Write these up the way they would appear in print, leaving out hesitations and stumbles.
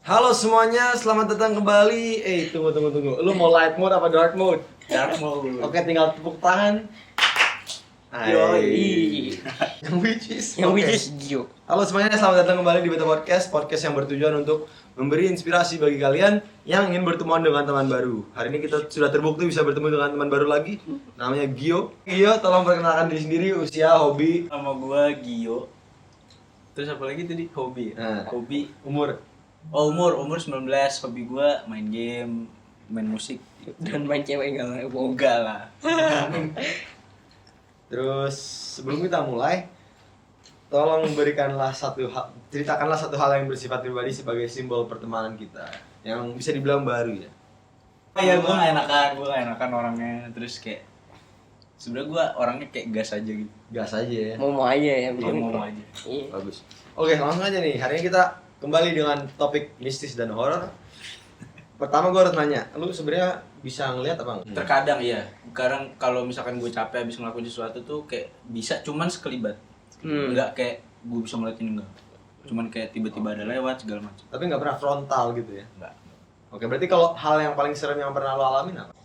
Halo semuanya, selamat datang kembali. Tunggu. Lu mau light mode apa dark mode? Dark mode. Oke, tinggal tepuk tangan. Yoi. Yang which is Gio. Halo semuanya, selamat datang kembali di Beta Podcast. Podcast yang bertujuan untuk memberi inspirasi bagi kalian yang ingin bertemu dengan teman baru. Hari ini kita sudah terbukti bisa bertemu dengan teman baru lagi. Namanya Gio. Gio, tolong perkenalkan diri sendiri, usia, hobi, Nama gua Gio. Terus apa lagi tadi? Hobi. Hobi. umur. Oh, umur 19. Hobi gua main game, main musik. Dan main cewek enggak lah, Enggak lah. Terus sebelum kita mulai, tolong ceritakanlah satu hal yang bersifat pribadi sebagai simbol pertemanan kita, yang bisa dibilang baru ya. Iya, gua gak enakan orangnya. Terus kayak sebenarnya gua orangnya kayak gas aja gitu. Gas aja ya. mau aja ya. Dia mau aja. Iya. Bagus. Oke, langsung aja nih. Hari ini kita kembali dengan topik mistis dan horor. Pertama gue harus nanya, lu sebenarnya bisa ngelihat apa enggak? Terkadang iya. Sekarang kalau misalkan gue capek habis ngelakuin sesuatu tuh kayak bisa cuman sekelibat. Enggak kayak gue bisa ngeliatin enggak. Cuman kayak tiba-tiba ada lewat segala macam. Tapi nggak pernah frontal gitu ya. Enggak. Oke, berarti kalau hal yang paling serem yang pernah lo alamin apa?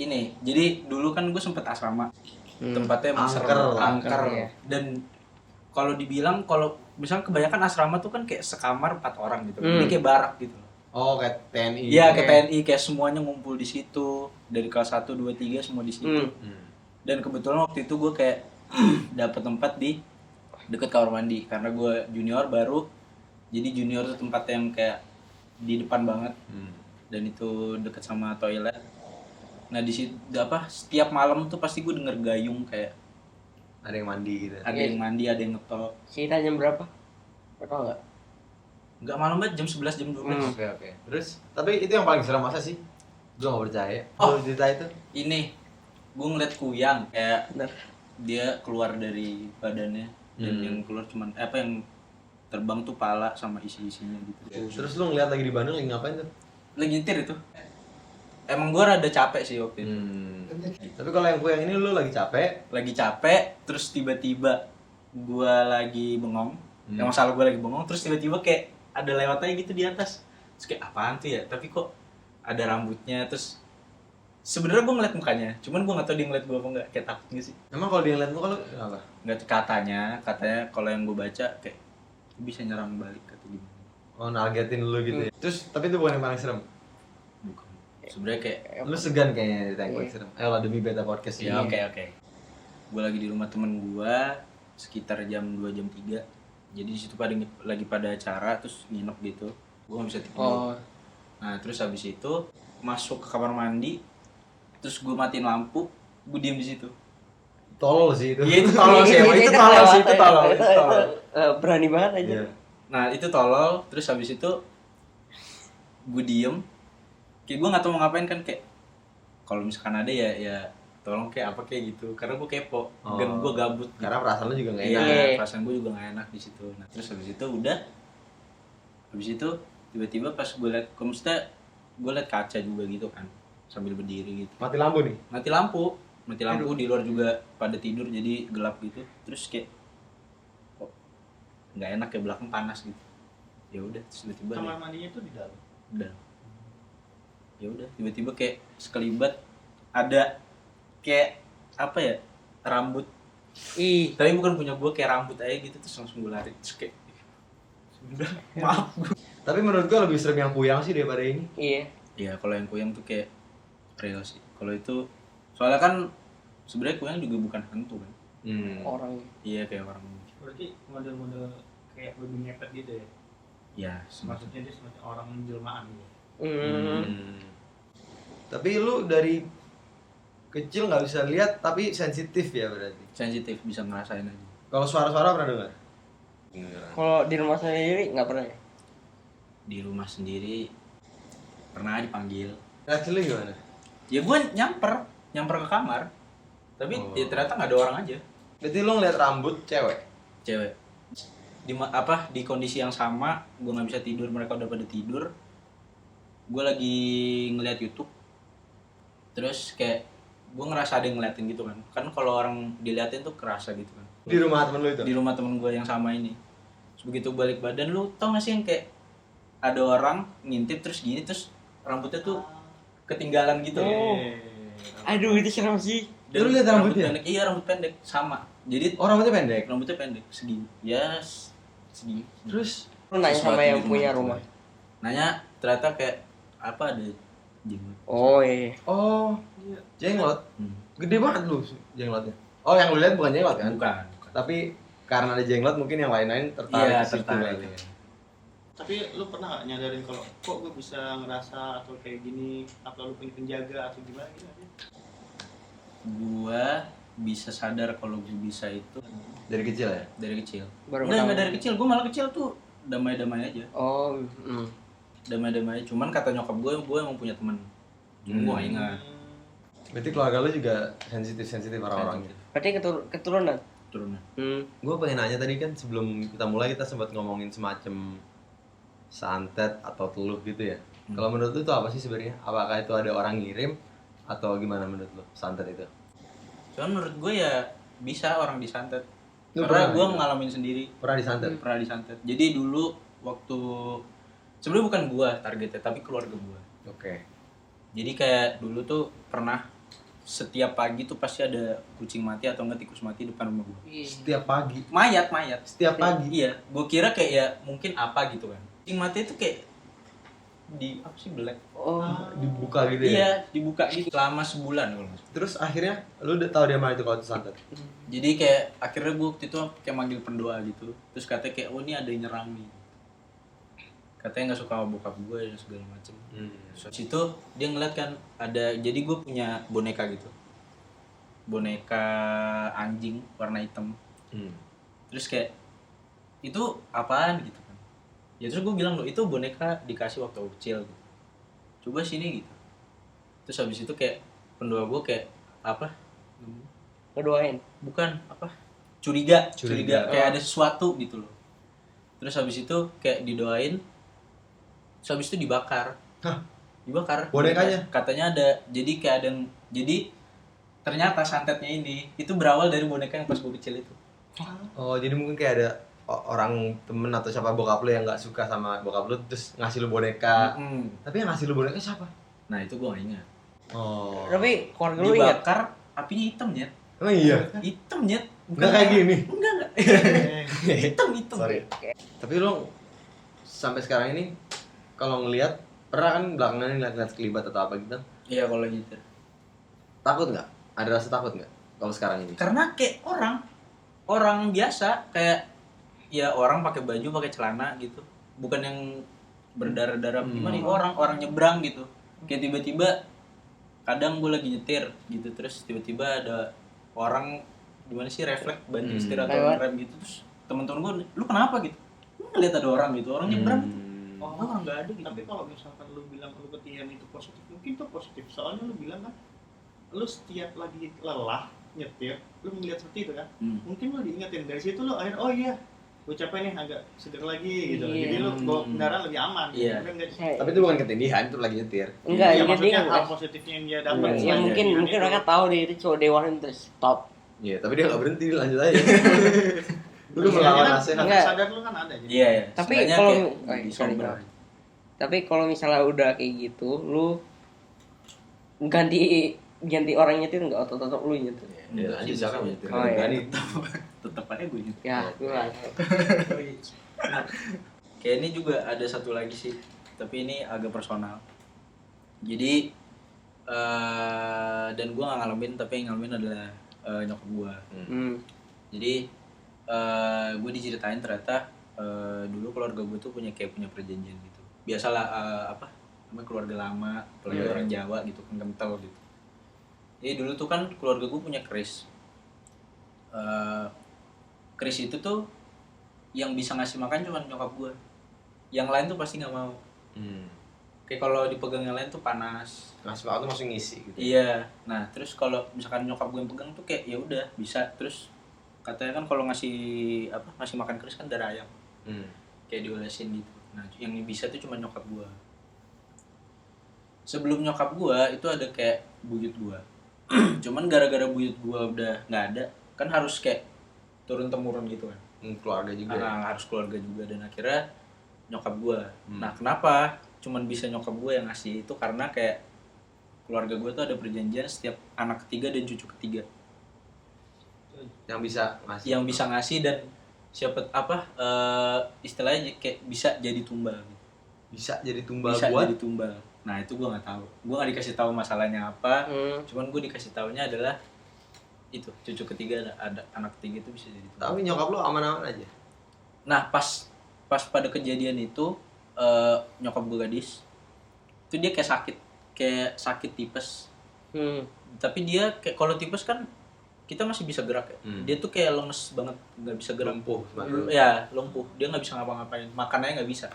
Ini, jadi dulu kan gue sempet asrama. Tempatnya emang Angker serem, lah. angker. Iya. Dan kalau dibilang kalau misalnya kebanyakan asrama tuh kan kayak sekamar 4 orang gitu. Ini kayak barak gitu. Oh, kayak TNI. Iya, kayak TNI, kayak semuanya ngumpul di situ. Dari kelas 1, 2, 3 semua di situ. Dan kebetulan waktu itu gue kayak dapet tempat di deket kamar mandi karena gue junior baru. Jadi junior tuh tempat yang kayak di depan banget. Dan itu deket sama toilet. Nah di situ setiap malam tuh pasti gue denger gayung kayak Ada yang mandi gitu. ada yang mandi, ada yang ngetok. Cerita jam berapa? Berapa enggak? Enggak malam banget, jam 11, jam 12. Oke. Terus, tapi itu yang paling serem masa sih? Gue nggak percaya. Oh. Lu cerita itu? Ini gue ngeliat kuyang kayak Benar. dia keluar dari badannya dan yang keluar cuman yang terbang tuh pala sama isi-isinya gitu. Terus lu ngeliat lagi di Bandung lagi ngapain tuh? Lagi nyetir itu. Emang gue rada capek sih waktu itu. Tapi kalau yang kuyang ini lu lagi capek, Lagi capek, terus tiba-tiba gue lagi bengong. Yang masalah gue lagi bengong, terus tiba-tiba kayak ada lewat aja gitu di atas. Terus kayak apaan tuh ya? Tapi kok ada rambutnya, terus sebenarnya gue ngeliat mukanya, cuman gue nggak tahu dia ngeliat gue apa nggak, kayak takut nggak sih? emang kalau dia ngeliat muka lu apa? Nggak, katanya kalau yang gue baca kayak bisa nyerang balik kata gimana? Oh, nargetin lu gitu ya. Terus, tapi itu bukan yang paling serem. Bukan. Sebenarnya kayak Lu segan kayaknya cerita yang paling serem. Ayolah demi Beta Podcast ini. ya oke. Gue lagi di rumah temen gue sekitar jam 2 jam 3. Jadi di situ lagi pada acara terus nginep gitu. Gue nggak bisa tidur. Oh. Nah terus habis itu masuk ke kamar mandi, terus gue matiin lampu, gue diem di situ. Tolol sih itu. Iya itu tolol sih, emang itu tolol sih, itu tolol. Berani banget aja. Iya. Nah itu tolol, terus habis itu gue diem, kayak gue nggak tahu mau ngapain kan, kayak kalau misalkan ada ya tolong kayak apa kayak gitu, karena gue kepo dan gue gabut. Karena perasaan lu juga nggak Iya, enak. perasaan gue juga nggak enak di situ. Nah terus habis itu tiba-tiba pas gue liat, maksudnya gue liat kaca juga gitu kan, sambil berdiri gitu. Mati lampu nih. Mati lampu di luar juga pada tidur jadi gelap gitu. Terus kayak kok nggak enak, kayak belakang panas gitu. Ya udah, terus tiba-tiba Kamar mandinya tuh di dalam. udah. Ya udah, tiba-tiba kayak sekelibat ada kayak apa ya, rambut. Ih, Tapi bukan punya gue, kayak rambut aja gitu, terus langsung gue lari. Terus kayak udah, maaf. Tapi menurut gua lebih serem yang kuyang sih daripada ini. iya. Iya, kalau yang kuyang tuh kayak real sih. Kalau itu soalnya kan sebenarnya kuyang juga bukan hantu kan. Orang. Iya, kayak orang. Berarti model-model kayak babi ngepet gitu ya. Ya, Maksudnya dia semacam orang jelmaan gitu. Tapi lu dari kecil nggak bisa lihat, tapi sensitif ya berarti. sensitif, bisa ngerasain aja. Kalau suara-suara pernah dengar? Kalau di rumah saya sendiri nggak pernah ya? Di rumah sendiri pernah dipanggil. Reaksi lu gimana? Ya gue nyamper ke kamar. Tapi ya ternyata nggak ada orang aja. Berarti lu ngeliat rambut cewek? Cewek. Di kondisi yang sama, gue nggak bisa tidur, mereka udah pada tidur. Gue lagi ngeliat YouTube. Terus kayak gue ngerasa ada yang ngeliatin gitu kan. Kan kalau orang diliatin tuh kerasa gitu kan. Di rumah temen lu itu? Di rumah temen gue yang sama ini. Terus begitu balik badan, lu tau gak sih yang kayak ada orang ngintip terus gini terus rambutnya tuh ketinggalan gitu. Aduh itu serem sih. Dan Lu lihat rambut rambutnya? pendek, iya rambut pendek sama. Jadi Oh, rambutnya pendek. rambutnya pendek segini. Ya segini. Terus Lu nanya Sesuatu sama di yang punya itu. rumah. Nanya ternyata kayak apa ada jenggot. Oh iya. oh, jenglot. Hmm. Gede banget lu jenglotnya. Oh, yang lu lihat bukan jenglot kan? Bukan. Tapi karena ada jenglot mungkin yang lain-lain tertarik Iya, ke situ tertarik. kali ya. Tapi lu pernah gak nyadarin kalau kok gue bisa ngerasa atau kayak gini, atau lu punya penjaga atau gimana gitu? Gua bisa sadar kalau gue bisa itu Dari kecil ya? dari kecil. Baru Enggak pertama. dari kecil. Gue malah kecil tuh damai-damai aja. Oh. Damai-damai. Cuman kata nyokap gue emang punya teman. Cuma gue gak ingat. Berarti keluarga lu juga sensitif orang-orangnya. Berarti keturunan. Turunan. Gue pengen nanya tadi kan sebelum kita mulai kita sempat ngomongin semacam santet atau teluh gitu ya. Kalau menurut lu itu apa sih sebenarnya? Apakah itu ada orang ngirim atau gimana menurut lu santet itu? Cuman menurut gue ya bisa orang disantet. Lu Karena pernah gue gitu? ngalamin sendiri. Pernah disantet? Pernah disantet. Jadi dulu waktu sebenarnya bukan gue targetnya tapi keluarga gue. Oke. Jadi kayak dulu tuh pernah setiap pagi tuh pasti ada kucing mati atau enggak tikus mati depan rumah gue. Setiap pagi. Mayat. Setiap pagi. Iya, gue kira kayak ya mungkin apa gitu kan. Kucing mati itu kayak di apa sih black? Oh. Dibuka gitu ya. Iya, dibuka gitu selama sebulan kalau nggak salah. Terus akhirnya lu udah tahu dia mana itu kalau itu santet. Jadi kayak akhirnya gue waktu itu kayak manggil pendoa gitu. Terus katanya kayak oh ini ada yang nyerang nih. Katanya nggak suka sama bokap gue dan segala macem. So, situ dia ngeliat kan ada, jadi gue punya boneka gitu, boneka anjing warna hitam. Terus kayak itu apaan gitu kan? Ya terus gue bilang loh itu boneka dikasih waktu kecil gitu. Coba sini gitu. Terus habis itu kayak pendoa gue kayak apa? Ngedoain. Bukan apa? Curiga. Curiga. Kayak ada sesuatu gitu loh. Terus habis itu kayak didoain. Terus habis itu dibakar. Hah? Dibakar. Bonekanya? Katanya ada. Jadi kayak ada yang, jadi ternyata santetnya ini itu berawal dari boneka yang pas gue kecil itu. Oh, jadi mungkin kayak ada orang temen atau siapa bokap lu yang nggak suka sama bokap lu terus ngasih lu boneka. Tapi yang ngasih lu boneka siapa? Nah itu gue gak ingat. Oh. Tapi keluarga lu ingat. Dibakar apinya hitam ya. Emang iya. Hitam ya. Nggak kayak gini. Enggak. Hitam. Sorry. Tapi lu sampai sekarang ini kalau ngelihat pernah kan belakangan ngeliat sekelibat atau apa gitu? Iya kalau gitu. Takut nggak? Ada rasa takut nggak kalau sekarang ini? Karena kayak orang biasa kayak ya orang pakai baju pakai celana gitu, bukan yang berdarah-darah gimana nih, orang nyebrang gitu. Kayak tiba-tiba kadang gue lagi nyetir gitu, terus tiba-tiba ada orang gimana sih refleks banting setir atau Lewat. rem gitu, terus temen-temen gue, lu kenapa gitu? Lu ngeliat ada orang gitu, orang nyebrang gitu. Oh, Orang nggak ada gitu. tapi kalau misalkan lu bilang lu ketihan itu positif, mungkin itu positif. Soalnya lu bilang kan, lu setiap lagi lelah nyetir, lu ngeliat seperti itu kan, mungkin lu diingetin dari situ lu akhirnya oh iya, gue capek nih agak seger lagi gitu. Iya. Jadi lu bawa kendaraan lebih aman. Iya. Bener nggak sih? Tapi itu bukan ketindihan, itu lagi nyetir. Enggak, Iya, ini maksudnya dia hal positifnya yang dia dapat. yang selain mungkin keinginan mungkin itu. mereka tahu deh itu cowok dewa terus stop. Iya, tapi dia nggak berhenti, lanjut aja. Lu Iya, melawan kan, nasihat. Enggak. sadar lu kan ada. Jadi. Iya, iya. Tapi Seenggaknya kalau- kayak oh, disober. sorry. Tapi kalau misalnya udah kayak gitu, lu ganti orang nyetir nggak otot-otot lu nyetir? Ya, lanjut siapa nyetir? Oh, iya. Berani. Tetep aja gue gitu. Ya, lu lah. Kayak ini juga ada satu lagi sih, tapi ini agak personal. Jadi dan gue gak ngalamin, tapi yang ngalamin adalah nyokap gue. Jadi gue diceritain ternyata dulu keluarga gue tuh punya perjanjian gitu. Biasalah apa namanya keluarga lama, apalagi orang Jawa gitu kan kental gitu. Jadi dulu tuh kan keluarga gue punya keris. Keris itu tuh yang bisa ngasih makan cuma nyokap gue. Yang lain tuh pasti nggak mau. Kayak kalau dipegang yang lain tuh panas. Ngasih makan tuh masih ngisi gitu. Iya. Nah terus kalau misalkan nyokap gue yang pegang tuh kayak ya udah bisa. Terus katanya kan kalau ngasih makan keris kan darah ayam. Kayak diolesin gitu. Nah yang bisa tuh cuma nyokap gue. Sebelum nyokap gue itu ada kayak buyut gue. Cuman gara-gara buyut gue udah nggak ada, kan harus kayak turun temurun gitu kan. Keluarga juga. Harus keluarga juga, dan akhirnya nyokap gue. Nah kenapa cuman bisa nyokap gue yang ngasih itu karena kayak keluarga gue tuh ada perjanjian setiap anak ketiga dan cucu ketiga Yang bisa ngasih. yang bisa ngasih dan siapa istilahnya kayak bisa jadi tumbal gitu. Bisa jadi tumbal Bisa buat. jadi tumbal. Nah itu gue nggak tahu, gue nggak dikasih tahu masalahnya apa. Cuman gue dikasih taunya adalah itu cucu ketiga ada anak ketiga itu bisa jadi tumbal. Tapi nyokap lu aman-aman aja. Nah pas pada kejadian itu nyokap gue gadis itu dia kayak sakit tipes. Tapi dia kayak kalau tipes kan kita masih bisa gerak ya. Dia tuh kayak lemes banget, nggak bisa gerak. Lumpuh. Ya lumpuh, dia nggak bisa ngapa-ngapain, makanannya nggak bisa.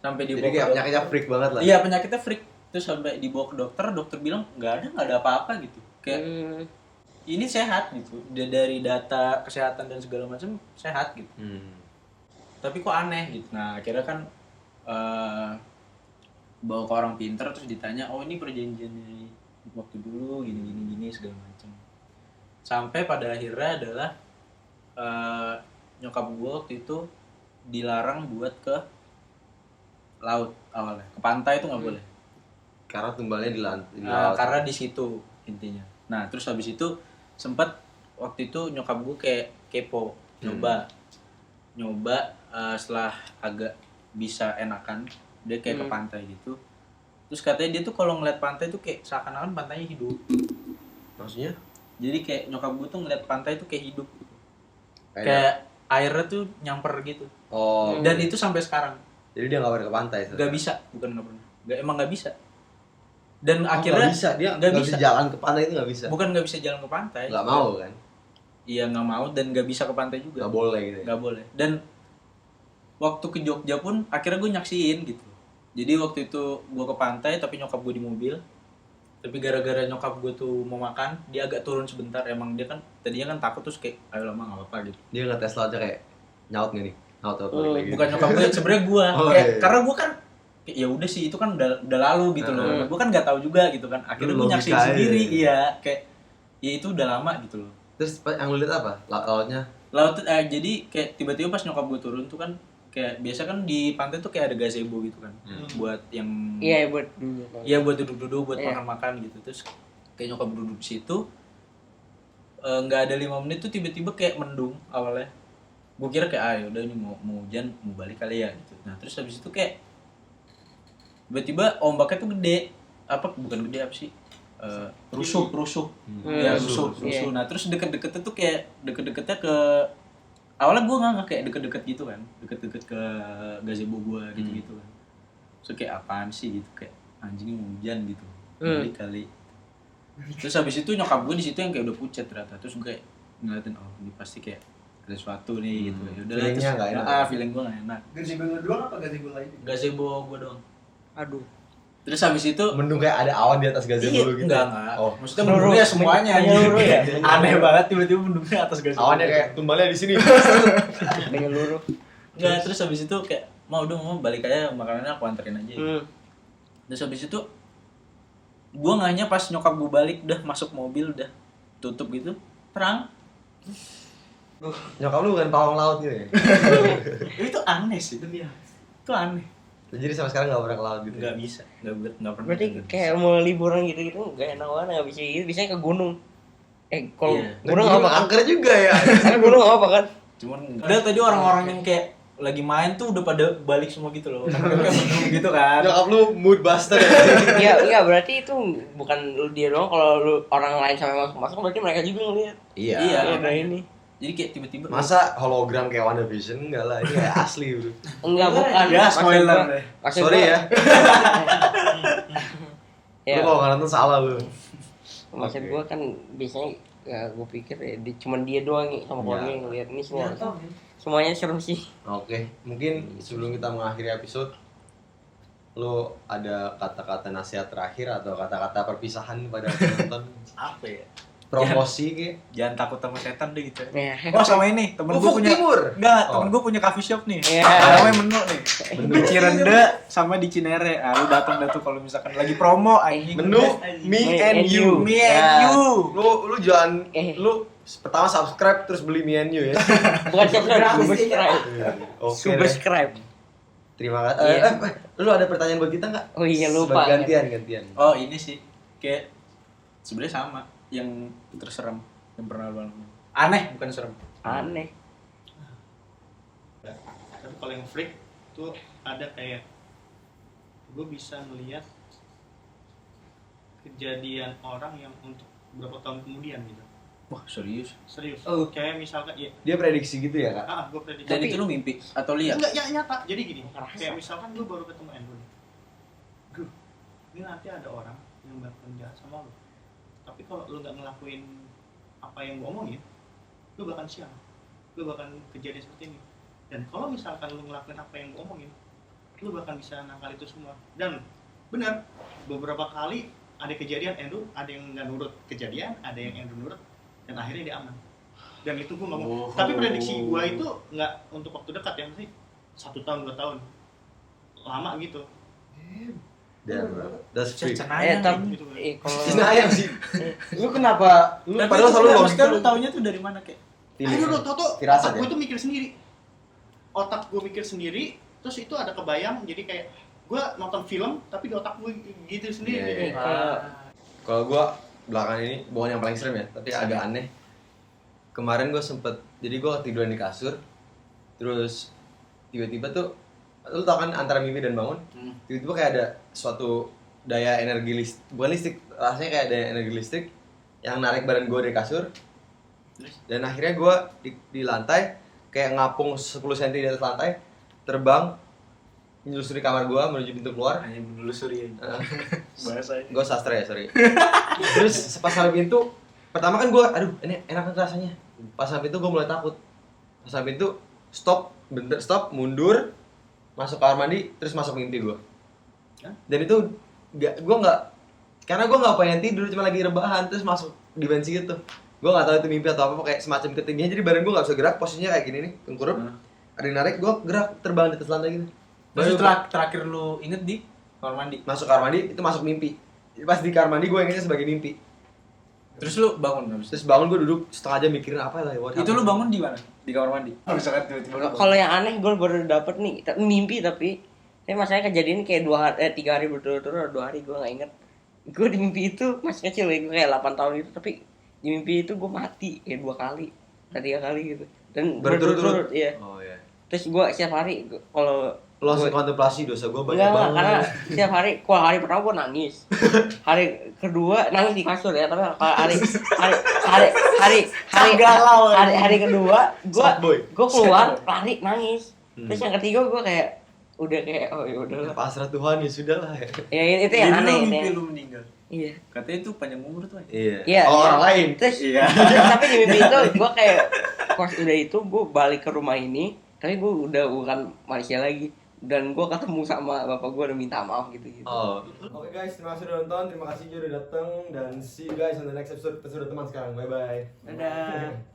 Sampai Jadi dibawa kayak ke penyakitnya dokter. freak banget lah. Iya penyakitnya freak. Terus sampai dibawa ke dokter bilang nggak ada apa-apa gitu. Kayak ini sehat gitu. Dari data kesehatan dan segala macam sehat gitu. Tapi kok aneh gitu. Nah akhirnya kan bawa ke orang pinter terus ditanya, oh ini perjanjian dari waktu dulu gini segala macam. Sampai pada akhirnya adalah nyokap gue waktu itu dilarang buat ke laut awalnya, ke pantai itu nggak boleh. Karena tumbalnya di laut. Karena di situ intinya. Nah terus habis itu sempat waktu itu nyokap gue kayak kepo, nyoba setelah agak bisa enakan dia kayak ke pantai gitu. Terus katanya dia tuh kalau ngeliat pantai tuh kayak seakan-akan pantainya hidup. Maksudnya? Jadi kayak nyokap gue tuh ngeliat pantai tuh kayak hidup gitu. Kayak airnya tuh nyamper gitu. Oh. Dan itu sampai sekarang. Jadi dia nggak pernah ke pantai. Gak bisa, bukan nggak pernah. Emang nggak bisa. Dan akhirnya nggak bisa, dia nggak bisa jalan ke pantai itu nggak bisa. Bukan nggak bisa jalan ke pantai. Nggak mau kan? Iya nggak mau dan nggak bisa ke pantai juga. Nggak boleh gitu. Nggak boleh. Dan waktu ke Jogja pun akhirnya gue nyaksiin gitu. Jadi waktu itu gue ke pantai tapi nyokap gue di mobil. Tapi gara-gara nyokap gue tuh mau makan, dia agak turun sebentar. Emang dia kan tadinya kan takut terus kayak ayo lama nggak apa-apa gitu. Dia ngetes lautnya kayak nyaut nggak nih? Nyaut lagi. Bukan nyokap gue, sebenarnya gue. Oh, Kayak, iya. karena gue kan ya udah sih itu kan udah lalu gitu loh. Gue kan nggak tahu juga gitu kan. Akhirnya gue nyaksiin Logika sendiri, aja. iya kayak ya itu udah lama gitu loh. Terus yang lu lihat apa? Lautnya? Laut jadi kayak tiba-tiba pas nyokap gue turun tuh kan kayak biasa kan di pantai tuh kayak ada gazebo gitu kan. Buat yang Iya buat dulu. Iya buat duduk-duduk, buat Iya. makan-makan gitu. Terus kayak nyokap duduk di situ nggak ada 5 menit tuh tiba-tiba kayak mendung awalnya. Gue kira kayak udah ini mau hujan mau balik kali ya gitu. Nah terus habis itu kayak tiba-tiba ombaknya tuh gede, bukan gede apa sih, rusuh ya rusuh. Iya. Nah terus deket-deketnya tuh kayak deket-deketnya ke awalnya gue nggak kayak deket-deket gitu kan, deket-deket ke gazebo gue gitu kan. So kayak apaan sih gitu, kayak anjing mau hujan gitu balik kali. Terus habis itu nyokap gue di situ yang kayak udah pucat ternyata. Terus gue kayak ngeliatin oh ini pasti kayak ada sesuatu nih gitu ya udah. Feelingnya nggak enak. Feeling gue nggak enak. Gazebo lu doang apa gazebo lain? Gazebo gue doang. Aduh. Terus habis itu Mendung kayak ada awan di atas gazebo iya, lu gitu. enggak. Oh. Maksudnya mendungnya semuanya menyeluruh ya? Aneh banget tiba-tiba mendungnya atas gazebo. Awannya kayak tumbalnya di sini. Menyeluruh. Enggak, terus habis itu kayak mau balik aja makanannya aku anterin aja. Gitu. Terus habis itu gua nganya pas nyokap gua balik udah masuk mobil udah tutup gitu terang. Nyokap lu kan pawang laut gitu ya. Itu aneh sih itu aneh. Jadi sampai sekarang nggak pernah ke laut gitu. Nggak bisa nggak pernah. Berarti kayak mau liburan gitu nggak enak banget, nggak bisa gitu. Biasanya ke gunung. Kalau Iya. gunung apa kan? angker juga ya. Karena gunung apa kan? Cuman udah tadi orang-orang yang kayak lagi main tuh udah pada balik semua gitu loh. Kayak mendung gitu kan. Nyokap lu mood buster ya. Iya, berarti itu bukan lu dia doang. Kalau lu orang lain sampai masuk berarti mereka juga ngeliat. Iya, Ada makanya. ini. Jadi kayak tiba-tiba Masa hologram kayak WandaVision? Enggak lah, ini kayak asli bro. Enggak, bukan. Ya, Maksud spoiler gua- deh. maksud Sorry gua- ya. Ya, Lu kalau nggak nonton salah lu. maksud Oke. gua kan biasanya ya gue pikir ya cuman dia doang nih sama keluarga yang ngeliat ini semua. Semuanya serem sih. Oke, mungkin sebelum kita mengakhiri episode, lu ada kata-kata nasihat terakhir atau kata-kata perpisahan pada penonton? apa ya? Promosi kayak? Jangan takut sama setan deh gitu. Ya. Oh sama ini temen gue Ufuk punya Timur. enggak Oh. temen gue punya coffee shop nih. Iya. Namanya Menu nih. Di Cirende sama di Cinere. Ah lu datang dah tuh kalau misalkan lagi promo anjing. Menu me and you. Me Ya. and you. Lu jangan Eh. lu pertama subscribe terus beli me and you ya. Bukan subscribe, subscribe. Oke. deh. Subscribe. Terima kasih. Iya. Lu ada pertanyaan buat kita nggak? Oh iya, lupa. Gantian. Oh ini sih kayak sebenarnya sama yang terserem yang pernah lu alamin. Aneh bukan serem. Aneh. Tapi kalau yang freak tuh ada kayak gue bisa melihat kejadian orang yang untuk beberapa tahun kemudian gitu. Wah serius. Serius. Oh. Kayak misalkan ya, Dia prediksi gitu ya kak? gue prediksi. Dan itu lu mimpi atau lihat? Enggak, ya nyata. Jadi gini, Ngerasa. kayak misalkan gue baru ketemu Andrew nih. Gue, ini nanti ada orang yang bakal jahat sama lo. Tapi kalau lo nggak ngelakuin apa yang gue omongin, lo bakal sial. Lo bakal kejadian seperti ini. Dan kalau misalkan lo ngelakuin apa yang gue omongin, lo bakal bisa nangkal itu semua. Dan benar, beberapa kali ada kejadian Andrew, ada yang nggak nurut kejadian, ada yang Andrew nurut, dan akhirnya dia aman. Dan itu gue ngomong. Oh. Tapi prediksi gue itu nggak untuk waktu dekat ya, mesti 1 tahun 2 tahun, lama gitu. That's freak. Tapi Gitu. kalau Cenayang sih. Lu kenapa? Lu Tapi padahal itu selalu maksudnya lu logika. taunya tuh dari mana kayak? Aduh, lo tau Firasat otak gue ya? tuh mikir sendiri. Otak gue mikir sendiri, terus itu ada kebayang, jadi kayak gue nonton film, tapi di otak gue gitu sendiri. Iya, Jadi, iya. Kalau gua belakangan ini bukan yang paling serem ya, tapi agak aneh. Kemarin gua sempet, jadi gua tiduran di kasur, terus tiba-tiba tuh, lu tau kan antara mimpi dan bangun, tiba-tiba kayak ada suatu daya energi listrik, bukan listrik, rasanya kayak daya energi listrik yang narik badan gua dari kasur, dan akhirnya gua di lantai kayak ngapung 10 cm di atas lantai, terbang menyusuri kamar gua menuju pintu keluar. Hanya menelusuri aja. Bahasa ini. Gue sastra ya, sorry. Terus pas sampai pintu, pertama kan gue, aduh ini enak kan rasanya. Pas sampai pintu gue mulai takut. Pas sampai pintu, stop, mundur, masuk kamar mandi, terus masuk mimpi gue. Dan itu gue nggak, karena gue nggak pengen tidur, cuma lagi rebahan, terus masuk dimensi gitu. Gue nggak tahu itu mimpi atau apa, kayak semacam ketinggian, jadi badan gue nggak bisa gerak, posisinya kayak gini nih, tengkurup. Ada yang narik, gue gerak, terbang di atas lantai gitu. Terus terakhir lu inget di kamar mandi. Masuk kamar mandi, itu masuk mimpi. Pas di kamar mandi gue ingetnya sebagai mimpi. Terus lu bangun habis itu. Terus bangun gue duduk setengah jam mikirin apa lah. Itu lu bangun di mana? Di kamar mandi. Oh, misalkan tiba-tiba lu bangun. kalau yang aneh gue baru dapet nih, mimpi tapi masalahnya kejadian kayak 3 hari berturut-turut, 2 hari gue nggak inget. Gue di mimpi itu masih kecil ya, gue kayak 8 tahun gitu, tapi di mimpi itu gue mati kayak 2 kali, 3 kali gitu. Dan berturut-turut, iya. Oh iya. Terus gue setiap hari kalau Lo langsung kontemplasi dosa gue banyak enggak, banget. karena setiap hari, kalau hari pertama gue nangis, hari kedua nangis di kasur ya, tapi hari kedua Fuckboy. gue keluar lari nangis, terus yang ketiga gue kayak udah kayak oh ya udahlah, Pasrah Tuhan ya sudahlah ya. ya itu yang Jadi aneh lu itu mimpi ya. lu meninggal. Iya. Katanya itu panjang umur tuh. Iya. Iya, Oh, iya. orang lain. Terus Iya. tapi di mimpi itu gue kayak pas udah itu gue balik ke rumah ini, tapi gue udah bukan Malaysia lagi, dan gue ketemu sama bapak gue udah minta maaf gitu. Oh. Oke guys, terima kasih udah nonton, terima kasih juga udah dateng, dan see you guys on the next episode teman sekarang. Bye bye. Dadah.